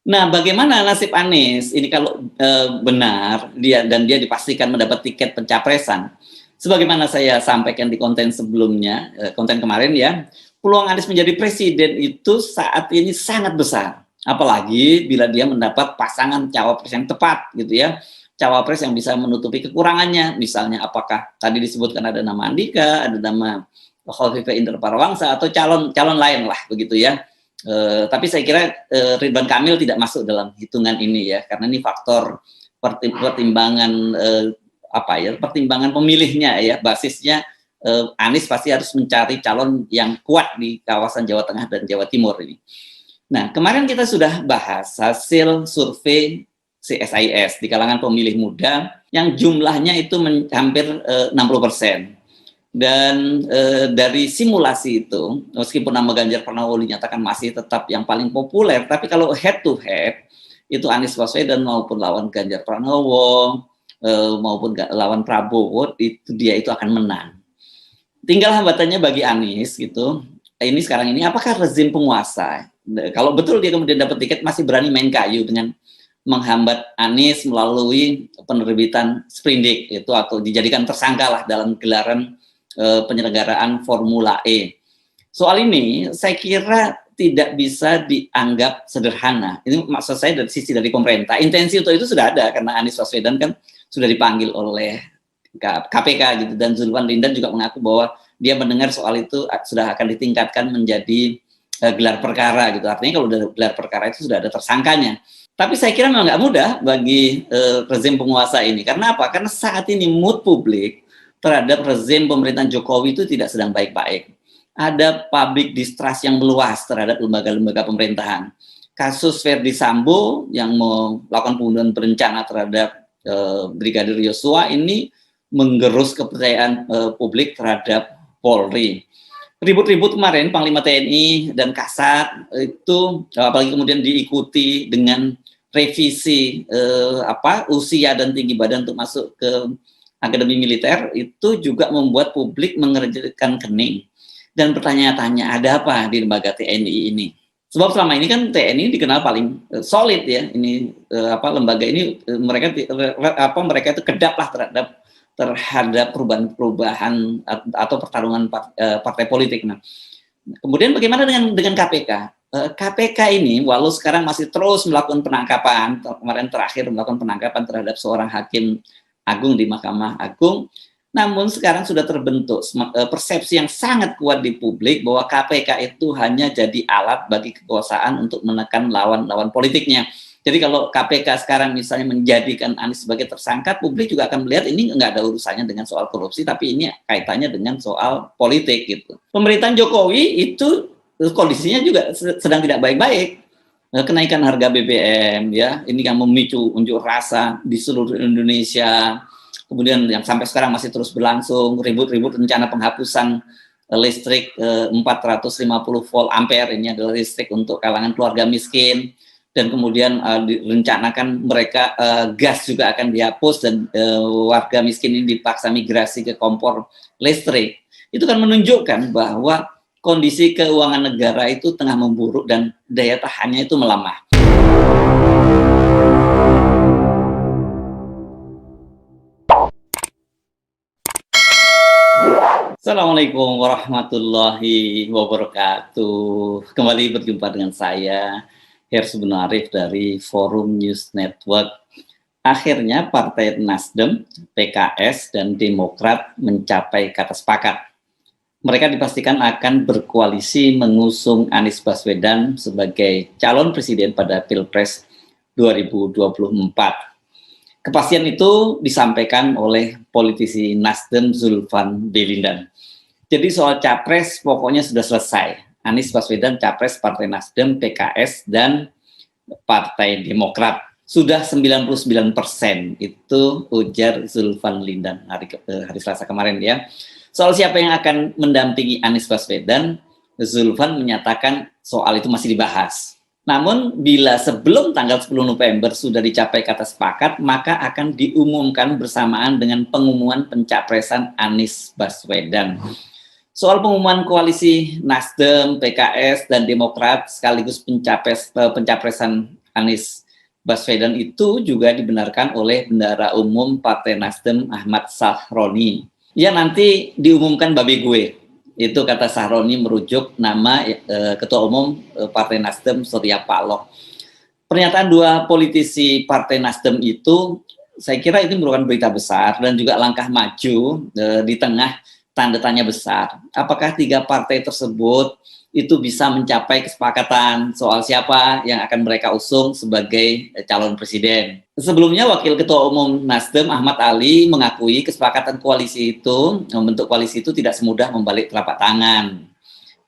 Nah, bagaimana nasib Anies ini kalau benar dia dipastikan mendapat tiket pencapresan? Sebagaimana saya sampaikan di konten sebelumnya, konten kemarin ya, peluang Anies menjadi presiden itu saat ini sangat besar. Apalagi bila dia mendapat pasangan cawapres yang tepat gitu ya. Cawapres yang bisa menutupi kekurangannya. Misalnya apakah tadi disebutkan ada nama Andika, ada nama Khofifah Indar Parawansa atau calon lain lah begitu ya. Tapi saya kira Ridwan Kamil tidak masuk dalam hitungan ini ya, karena ini faktor pertimbangan pertimbangan pemilihnya ya, basisnya Anies pasti harus mencari calon yang kuat di kawasan Jawa Tengah dan Jawa Timur ini. Nah, kemarin kita sudah bahas hasil survei CSIS di kalangan pemilih muda yang jumlahnya itu hampir 60%. Dan dari simulasi itu, meskipun nama Ganjar Pranowo dinyatakan masih tetap yang paling populer, tapi kalau head to head, itu Anies Baswedan maupun lawan Ganjar Pranowo, maupun lawan Prabowo, dia itu akan menang. Tinggal hambatannya bagi Anies gitu, ini sekarang ini apakah rezim penguasa, kalau betul dia kemudian dapat tiket, masih berani main kayu dengan menghambat Anies melalui penerbitan sprindik, itu atau dijadikan tersangka lah dalam gelaran penyelenggaraan Formula E. Soal ini saya kira tidak bisa dianggap sederhana. Ini maksud saya dari sisi dari pemerintah. Intensi untuk itu sudah ada karena Anies Baswedan kan sudah dipanggil oleh KPK gitu, dan Zulfan Lindan juga mengaku bahwa dia mendengar soal itu sudah akan ditingkatkan menjadi gelar perkara gitu. Artinya kalau dari gelar perkara itu sudah ada tersangkanya. Tapi saya kira memang nggak mudah bagi rezim penguasa ini. Karena apa? Karena saat ini mood publik terhadap rezim pemerintahan Jokowi itu tidak sedang baik-baik. Ada public distrust yang meluas terhadap lembaga-lembaga pemerintahan. Kasus Verdi Sambo yang melakukan pembunuhan berencana terhadap Brigadir Yosua ini menggerus kepercayaan publik terhadap Polri. Ribut-ribut kemarin Panglima TNI dan Kasat itu apalagi kemudian diikuti dengan revisi usia dan tinggi badan untuk masuk ke Akademi Militer, itu juga membuat publik mengerjakan kening dan bertanya-tanya ada apa di lembaga TNI ini. Sebab selama ini kan TNI dikenal paling solid ya. Ini lembaga ini mereka itu kedap lah terhadap perubahan atau pertarungan partai politik. Nah, kemudian bagaimana dengan KPK? KPK ini walau sekarang masih terus melakukan penangkapan, kemarin terakhir melakukan penangkapan terhadap seorang hakim agung di Mahkamah Agung, namun sekarang sudah terbentuk persepsi yang sangat kuat di publik bahwa KPK itu hanya jadi alat bagi kekuasaan untuk menekan lawan-lawan politiknya. Jadi kalau KPK sekarang misalnya menjadikan Anies sebagai tersangka, publik juga akan melihat ini nggak ada urusannya dengan soal korupsi, tapi ini kaitannya dengan soal politik gitu. Pemerintahan Jokowi itu kondisinya juga sedang tidak baik-baik. Kenaikan harga BBM ya, ini yang memicu unjuk rasa di seluruh Indonesia. Kemudian yang sampai sekarang masih terus berlangsung, ribut-ribut rencana penghapusan listrik 450 volt ampere, ini adalah listrik untuk kalangan keluarga miskin. Dan kemudian direncanakan mereka gas juga akan dihapus dan warga miskin ini dipaksa migrasi ke kompor listrik. Itu kan menunjukkan bahwa kondisi keuangan negara itu tengah memburuk dan daya tahannya itu melemah. Assalamualaikum warahmatullahi wabarakatuh. Kembali berjumpa dengan saya, Hersy Bunarif dari Forum News Network. Akhirnya Partai Nasdem, PKS, dan Demokrat mencapai kata sepakat. Mereka dipastikan akan berkoalisi mengusung Anies Baswedan sebagai calon presiden pada Pilpres 2024. Kepastian itu disampaikan oleh politisi Nasdem Zulfan Lindan. Jadi soal capres pokoknya sudah selesai. Anies Baswedan capres Partai Nasdem, PKS, dan Partai Demokrat. Sudah 99% itu ujar Zulfan Lindan hari Selasa kemarin ya. Soal siapa yang akan mendampingi Anies Baswedan, Zulfan menyatakan soal itu masih dibahas. Namun bila sebelum tanggal 10 November sudah dicapai kata sepakat, maka akan diumumkan bersamaan dengan pengumuman pencapresan Anies Baswedan. Soal pengumuman koalisi Nasdem, PKS, dan Demokrat sekaligus pencapresan Anies Baswedan itu juga dibenarkan oleh Bendahara Umum Partai Nasdem Ahmad Sahroni. Ya nanti diumumkan babi gue. Itu kata Sahroni merujuk nama Ketua Umum Partai Nasdem Surya Paloh. Pernyataan dua politisi Partai Nasdem itu saya kira ini merupakan berita besar dan juga langkah maju di tengah tanda tanya besar. Apakah tiga partai tersebut itu bisa mencapai kesepakatan soal siapa yang akan mereka usung sebagai calon presiden. Sebelumnya Wakil Ketua Umum Nasdem Ahmad Ali mengakui kesepakatan koalisi itu, membentuk koalisi itu tidak semudah membalik telapak tangan.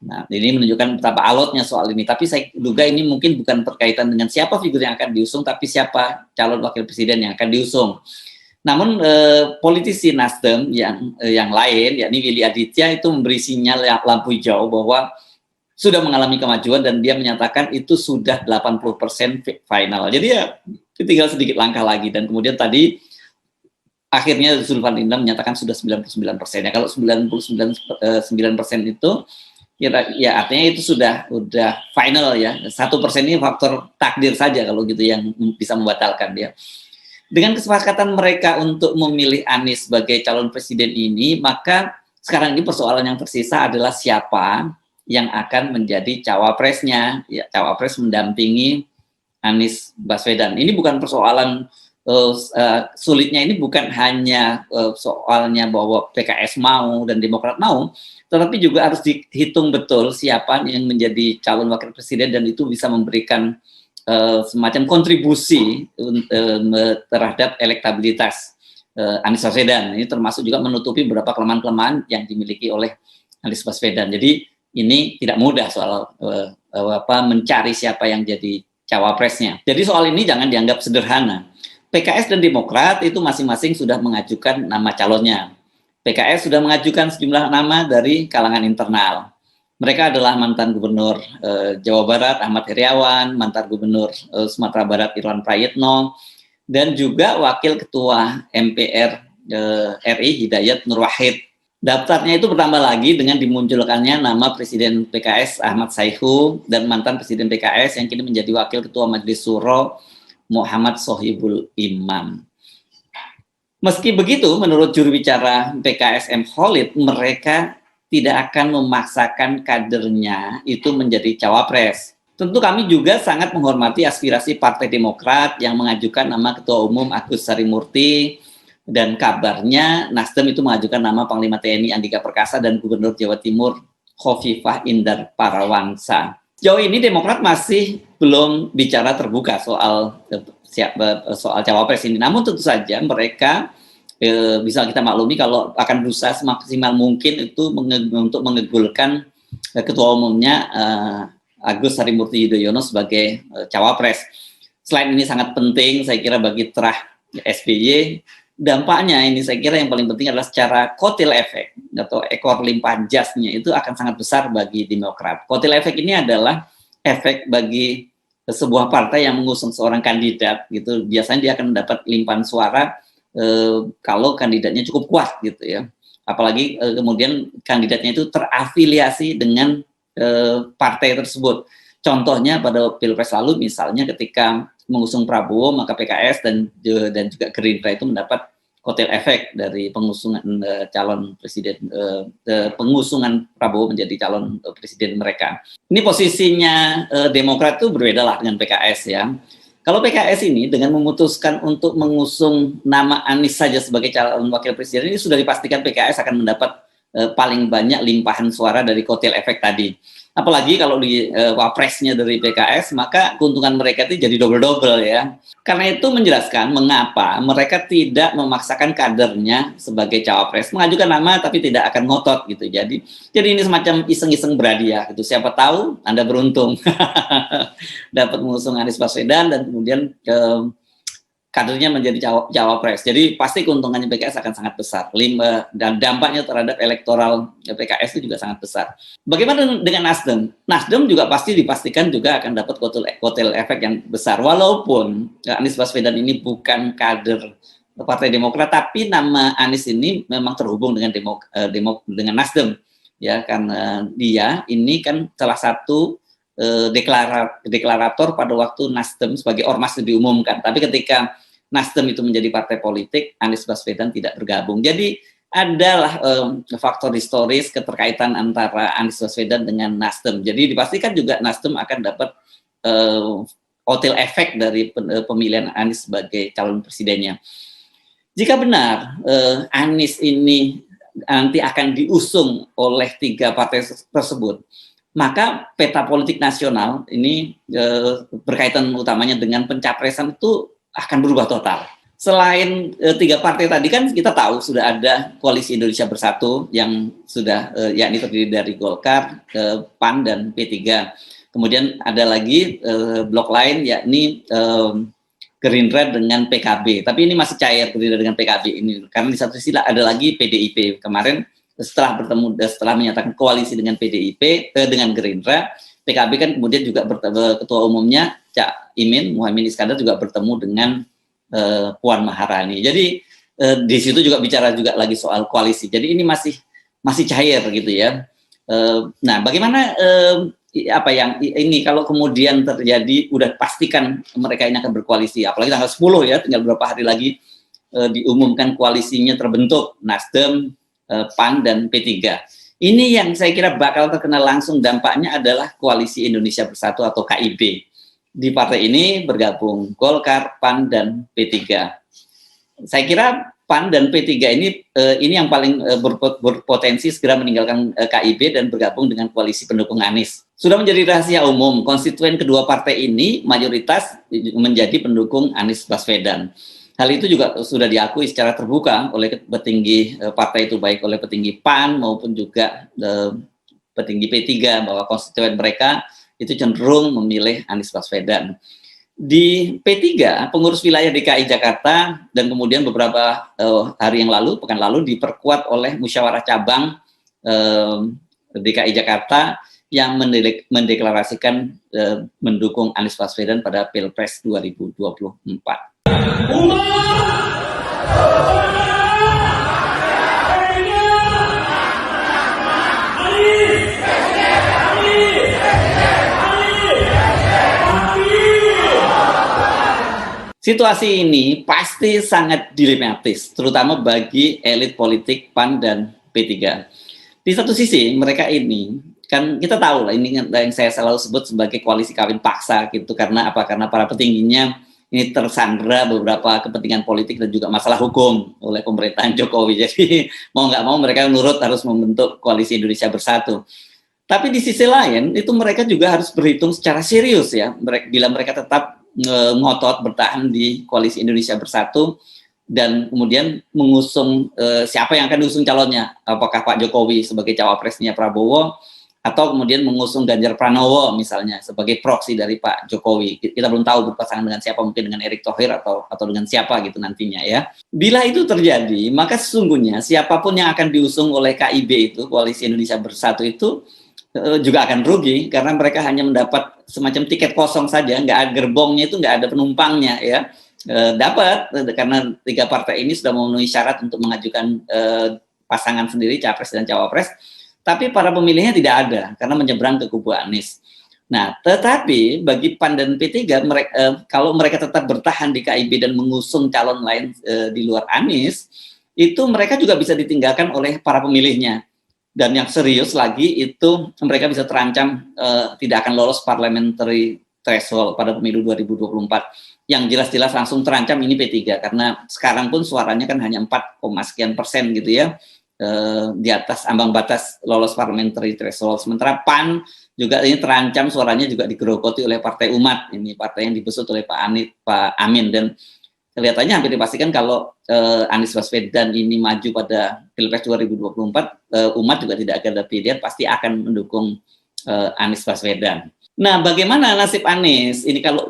Nah, ini menunjukkan betapa alotnya soal ini. Tapi saya duga ini mungkin bukan berkaitan dengan siapa figur yang akan diusung, tapi siapa calon wakil presiden yang akan diusung. Namun politisi Nasdem yang lain, yakni Willy Aditya itu memberi sinyal lampu hijau bahwa sudah mengalami kemajuan dan dia menyatakan itu sudah 80% final. Jadi ya tinggal sedikit langkah lagi. Dan kemudian tadi akhirnya Zulfan Indra menyatakan sudah 99%. Ya kalau 99% itu ya artinya itu sudah final ya. 1% ini faktor takdir saja kalau gitu yang bisa membatalkan dia. Dengan kesepakatan mereka untuk memilih Anies sebagai calon presiden ini, maka sekarang ini persoalan yang tersisa adalah siapa yang akan menjadi cawapresnya, ya, cawapres mendampingi Anies Baswedan. Ini bukan persoalan sulitnya, ini bukan hanya soalnya bahwa PKS mau dan Demokrat mau, tetapi juga harus dihitung betul siapa yang menjadi calon wakil presiden dan itu bisa memberikan semacam kontribusi terhadap elektabilitas Anies Baswedan. Ini termasuk juga menutupi beberapa kelemahan-kelemahan yang dimiliki oleh Anies Baswedan. Jadi ini tidak mudah soal mencari siapa yang jadi cawapresnya. Jadi soal ini jangan dianggap sederhana. PKS dan Demokrat itu masing-masing sudah mengajukan nama calonnya. PKS sudah mengajukan sejumlah nama dari kalangan internal. Mereka adalah mantan Gubernur Jawa Barat Ahmad Heriawan, mantan Gubernur Sumatera Barat Irwan Prayitno, dan juga Wakil Ketua MPR RI Hidayat Nur Wahid. Daftarnya itu bertambah lagi dengan dimunculkannya nama Presiden PKS Ahmad Saihu dan mantan Presiden PKS yang kini menjadi Wakil Ketua Majelis Syuro Muhammad Sohibul Imam. Meski begitu, menurut juru bicara PKS M. Khalid, mereka tidak akan memaksakan kadernya itu menjadi cawapres. Tentu kami juga sangat menghormati aspirasi Partai Demokrat yang mengajukan nama Ketua Umum Agus Harimurti, dan kabarnya Nasdem itu mengajukan nama Panglima TNI Andika Perkasa dan Gubernur Jawa Timur Khofifah Indar Parawansa. Sejauh ini Demokrat masih belum bicara terbuka soal cawapres ini. Namun tentu saja mereka bisa kita maklumi kalau akan berusaha semaksimal mungkin itu untuk mengegulkan Ketua Umumnya Agus Harimurti Yudhoyono sebagai cawapres. Selain ini sangat penting saya kira bagi terah SBY, dampaknya ini saya kira yang paling penting adalah secara kotil efek atau ekor limpah jasnya itu akan sangat besar bagi Demokrat. Kotil efek ini adalah efek bagi sebuah partai yang mengusung seorang kandidat gitu. Biasanya dia akan mendapat limpahan suara kalau kandidatnya cukup kuat gitu ya. Apalagi kemudian kandidatnya itu terafiliasi dengan partai tersebut. Contohnya pada Pilpres lalu misalnya ketika mengusung Prabowo, maka PKS dan juga Gerindra itu mendapat kotel efek dari pengusungan calon presiden, pengusungan Prabowo menjadi calon presiden mereka. Ini posisinya Demokrat itu berbeda lah dengan PKS ya. Kalau PKS ini dengan memutuskan untuk mengusung nama Anies saja sebagai calon wakil presiden, ini sudah dipastikan PKS akan mendapat paling banyak limpahan suara dari kotel efek tadi. Apalagi kalau di wapresnya dari PKS, maka keuntungan mereka itu jadi double-double ya. Karena itu menjelaskan mengapa mereka tidak memaksakan kadernya sebagai cawapres, mengajukan nama tapi tidak akan ngotot gitu. Jadi ini semacam iseng-iseng berhadiah gitu. Siapa tahu Anda beruntung dapat mengusung Anies Baswedan dan kemudian kadernya menjadi cawapres. Jadi pasti keuntungannya PKS akan sangat besar. Dan dampaknya terhadap elektoral PKS itu juga sangat besar. Bagaimana dengan Nasdem? Nasdem juga pasti dipastikan juga akan dapat kotel efek yang besar. Walaupun Anies Baswedan ini bukan kader Partai Demokrat, tapi nama Anies ini memang terhubung dengan dengan Nasdem. Ya, karena dia ini kan salah satu deklarator pada waktu Nasdem sebagai ormas itu diumumkan. Tapi ketika Nasdem itu menjadi partai politik, Anies Baswedan tidak bergabung. Jadi adalah faktor historis keterkaitan antara Anies Baswedan dengan Nasdem. Jadi dipastikan juga Nasdem akan dapat kotel efek dari pemilihan Anies sebagai calon presidennya. Jika benar Anies ini nanti akan diusung oleh 3 partai tersebut, maka peta politik nasional ini berkaitan utamanya dengan pencapresan itu akan berubah total. Selain 3 partai tadi kan kita tahu sudah ada Koalisi Indonesia Bersatu yang sudah yakni terdiri dari Golkar, PAN dan P3. Kemudian ada lagi blok lain yakni Gerindra dengan PKB. Tapi ini masih cair Gerindra dengan PKB ini karena di satu sisi ada lagi PDIP. Kemarin setelah menyatakan koalisi dengan PDIP dengan Gerindra, PKB kan kemudian juga ketua umumnya Cak Imin Muhaimin Iskandar juga bertemu dengan Puan Maharani. Jadi di situ juga bicara juga lagi soal koalisi. Jadi ini masih cair gitu ya. Nah, bagaimana apa yang ini kalau kemudian terjadi udah pastikan mereka ini akan berkoalisi, apalagi tanggal 10 ya, tinggal beberapa hari lagi diumumkan koalisinya terbentuk Nasdem, PAN dan P3. Ini yang saya kira bakal terkena langsung dampaknya adalah Koalisi Indonesia Bersatu atau KIB. Di partai ini bergabung Golkar, PAN dan P3. Saya kira PAN dan P3 ini yang paling berpotensi segera meninggalkan KIB dan bergabung dengan koalisi pendukung Anies. Sudah menjadi rahasia umum, konstituen kedua partai ini mayoritas menjadi pendukung Anies Baswedan. Hal itu juga sudah diakui secara terbuka oleh petinggi partai itu, baik oleh petinggi PAN maupun juga petinggi P3, bahwa konstituen mereka itu cenderung memilih Anies Baswedan. Di P3, pengurus wilayah DKI Jakarta dan kemudian beberapa hari yang lalu, pekan lalu diperkuat oleh musyawarah cabang DKI Jakarta yang mendeklarasikan mendukung Anies Baswedan pada Pilpres 2024. Situasi ini pasti sangat dilematis, terutama bagi elit politik PAN dan P3. Di satu sisi, mereka ini, kan kita tahu lah, ini yang saya selalu sebut sebagai koalisi kawin paksa, gitu. Karena apa? Karena para petingginya ini tersandra beberapa kepentingan politik dan juga masalah hukum oleh pemerintahan Jokowi. Jadi, mau nggak mau mereka nurut harus membentuk Koalisi Indonesia Bersatu. Tapi di sisi lain, itu mereka juga harus berhitung secara serius ya, bila mereka tetap ngotot bertahan di Koalisi Indonesia Bersatu dan kemudian mengusung siapa yang akan diusung calonnya, apakah Pak Jokowi sebagai cawapresnya Prabowo atau kemudian mengusung Ganjar Pranowo misalnya sebagai proksi dari Pak Jokowi. Kita belum tahu berpasangan dengan siapa, mungkin dengan Erick Thohir atau dengan siapa gitu nantinya ya. Bila itu terjadi, maka sesungguhnya siapapun yang akan diusung oleh KIB itu, Koalisi Indonesia Bersatu itu juga akan rugi karena mereka hanya mendapat semacam tiket kosong saja, nggak ada gerbongnya, itu nggak ada penumpangnya ya. Dapat karena 3 partai ini sudah memenuhi syarat untuk mengajukan pasangan sendiri capres dan cawapres, tapi para pemilihnya tidak ada karena menyeberang ke kubu Anies. Nah, tetapi bagi PAN dan P3 kalau mereka tetap bertahan di KIB dan mengusung calon lain di luar Anies, itu mereka juga bisa ditinggalkan oleh para pemilihnya. Dan yang serius lagi itu mereka bisa terancam tidak akan lolos parliamentary threshold pada pemilu 2024. Yang jelas-jelas langsung terancam ini P3 karena sekarang pun suaranya kan hanya 4, sekian persen gitu ya, di atas ambang batas lolos parliamentary threshold. Sementara PAN juga ini terancam suaranya juga digerogoti oleh Partai Umat, ini partai yang dibesut oleh Pak Amin, dan kelihatannya hampir dipastikan kalau Anies Baswedan ini maju pada Pilpres 2024, umat juga tidak akan ada pilihan, pasti akan mendukung Anies Baswedan. Nah, bagaimana nasib Anies ini kalau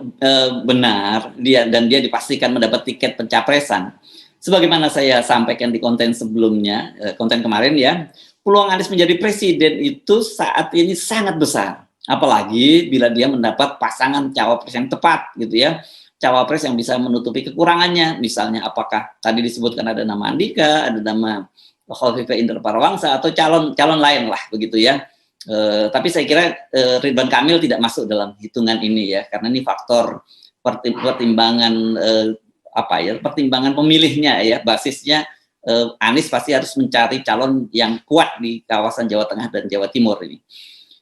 benar dia dipastikan mendapat tiket pencapresan? Sebagaimana saya sampaikan di konten sebelumnya, konten kemarin ya, peluang Anies menjadi presiden itu saat ini sangat besar. Apalagi bila dia mendapat pasangan cawapres yang tepat gitu ya. Cawapres yang bisa menutupi kekurangannya, misalnya apakah tadi disebutkan ada nama Andika, ada nama Khofifah Indar Parawangsa atau calon lain lah begitu ya. Tapi saya kira Ridwan Kamil tidak masuk dalam hitungan ini ya, karena ini faktor pertimbangan pertimbangan pemilihnya ya, basisnya Anies pasti harus mencari calon yang kuat di kawasan Jawa Tengah dan Jawa Timur ini.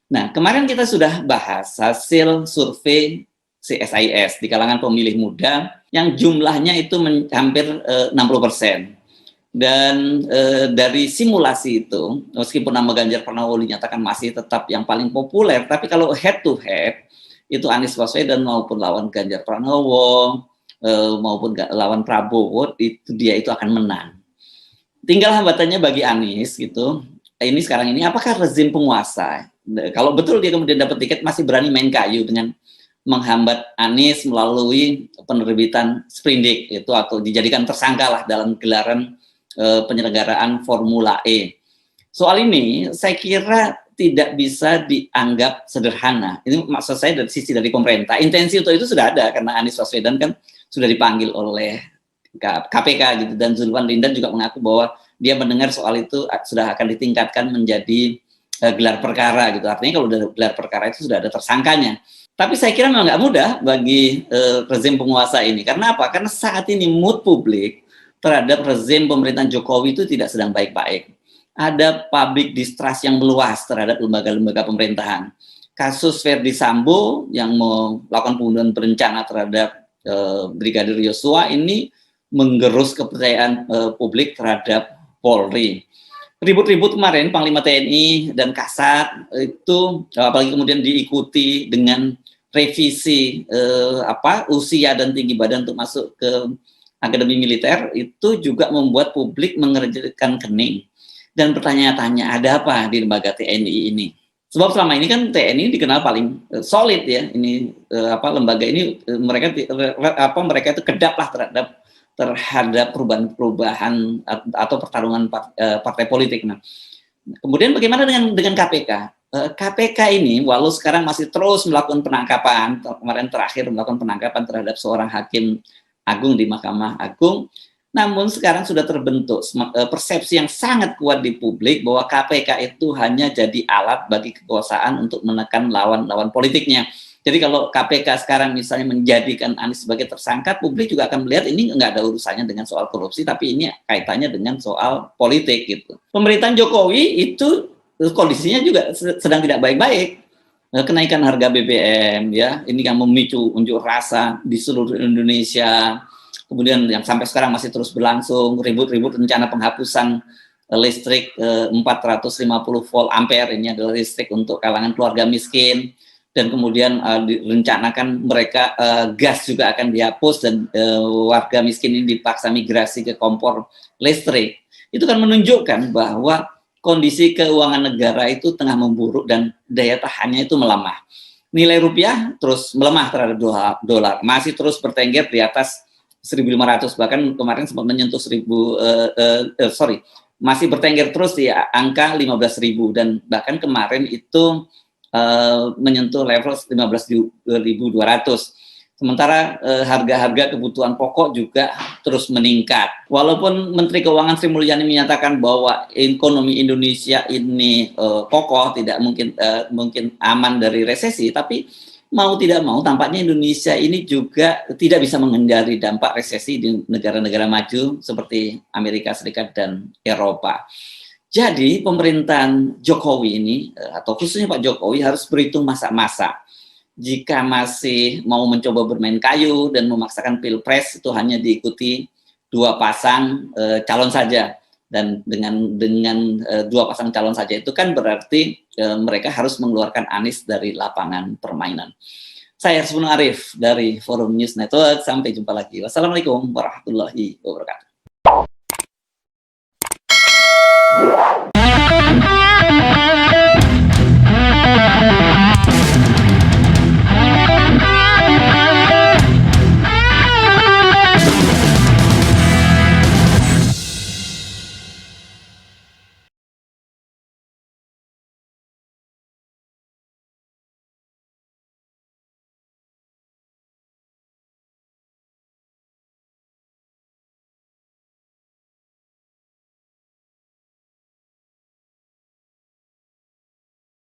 Nah, kemarin kita sudah bahas hasil survei CSIS di kalangan pemilih muda yang jumlahnya itu hampir 60%. Dan dari simulasi itu, meskipun nama Ganjar Pranowo dinyatakan masih tetap yang paling populer, tapi kalau head to head, itu Anies Baswedan maupun lawan Ganjar Pranowo, maupun lawan Prabowo, itu akan menang. Tinggal hambatannya bagi Anies gitu, ini sekarang ini apakah rezim penguasa, kalau betul dia kemudian dapat tiket, masih berani main kayu dengan menghambat Anies melalui penerbitan sprindik, itu atau dijadikan tersangka lah dalam gelaran penyelenggaraan Formula E. Soal ini saya kira tidak bisa dianggap sederhana. Ini maksud saya dari sisi dari pemerintah. Intensi untuk itu sudah ada karena Anies Baswedan kan sudah dipanggil oleh KPK gitu, dan Zulfan Lindan juga mengaku bahwa dia mendengar soal itu sudah akan ditingkatkan menjadi gelar perkara gitu. Artinya kalau dari gelar perkara itu sudah ada tersangkanya. Tapi saya kira memang nggak mudah bagi rezim penguasa ini. Karena apa? Karena saat ini mood publik terhadap rezim pemerintahan Jokowi itu tidak sedang baik-baik. Ada public distrust yang meluas terhadap lembaga-lembaga pemerintahan. Kasus Verdi Sambo yang melakukan pembunuhan berencana terhadap Brigadir Yosua ini menggerus kepercayaan publik terhadap Polri. Ribut-ribut kemarin Panglima TNI dan Kasat itu apalagi kemudian diikuti dengan revisi usia dan tinggi badan untuk masuk ke Akademi Militer, itu juga membuat publik mengerjakan kening dan bertanya-tanya ada apa di lembaga TNI ini. Sebab selama ini kan TNI dikenal paling solid ya. Ini lembaga ini mereka itu kedap lah terhadap perubahan atau pertarungan partai politik. Nah, kemudian bagaimana dengan KPK? KPK ini walau sekarang masih terus melakukan penangkapan, kemarin terakhir melakukan penangkapan terhadap seorang hakim agung di Mahkamah Agung, namun sekarang sudah terbentuk persepsi yang sangat kuat di publik bahwa KPK itu hanya jadi alat bagi kekuasaan untuk menekan lawan-lawan politiknya. Jadi kalau KPK sekarang misalnya menjadikan Anies sebagai tersangka, publik juga akan melihat ini nggak ada urusannya dengan soal korupsi, tapi ini kaitannya dengan soal politik gitu. Pemerintahan Jokowi itu kondisinya juga sedang tidak baik-baik. Kenaikan harga BBM ya, ini yang memicu unjuk rasa di seluruh Indonesia. Kemudian yang sampai sekarang masih terus berlangsung, ribut-ribut rencana penghapusan listrik 450 volt ampere, ini adalah listrik untuk kalangan keluarga miskin. Dan kemudian direncanakan mereka gas juga akan dihapus dan warga miskin ini dipaksa migrasi ke kompor listrik. Itu kan menunjukkan bahwa kondisi keuangan negara itu tengah memburuk dan daya tahannya itu melemah. Nilai rupiah terus melemah terhadap dolar, masih terus bertengger di atas 1.500, bahkan kemarin sempat menyentuh masih bertengger terus di angka 15.000, dan bahkan kemarin itu menyentuh level 15.200. Sementara harga-harga kebutuhan pokok juga terus meningkat. Walaupun Menteri Keuangan Sri Mulyani menyatakan bahwa ekonomi Indonesia ini kokoh, tidak mungkin aman dari resesi, tapi mau tidak mau tampaknya Indonesia ini juga tidak bisa menghindari dampak resesi di negara-negara maju seperti Amerika Serikat dan Eropa. Jadi pemerintahan Jokowi ini, atau khususnya Pak Jokowi, harus berhitung masa-masa. Jika masih mau mencoba bermain kayu dan memaksakan pilpres itu hanya diikuti dua pasang calon saja, dan dengan dua pasang calon saja itu kan berarti mereka harus mengeluarkan Anies dari lapangan permainan. Saya Arsbun Arif dari Forum News Network, sampai jumpa lagi. Wassalamualaikum warahmatullahi wabarakatuh.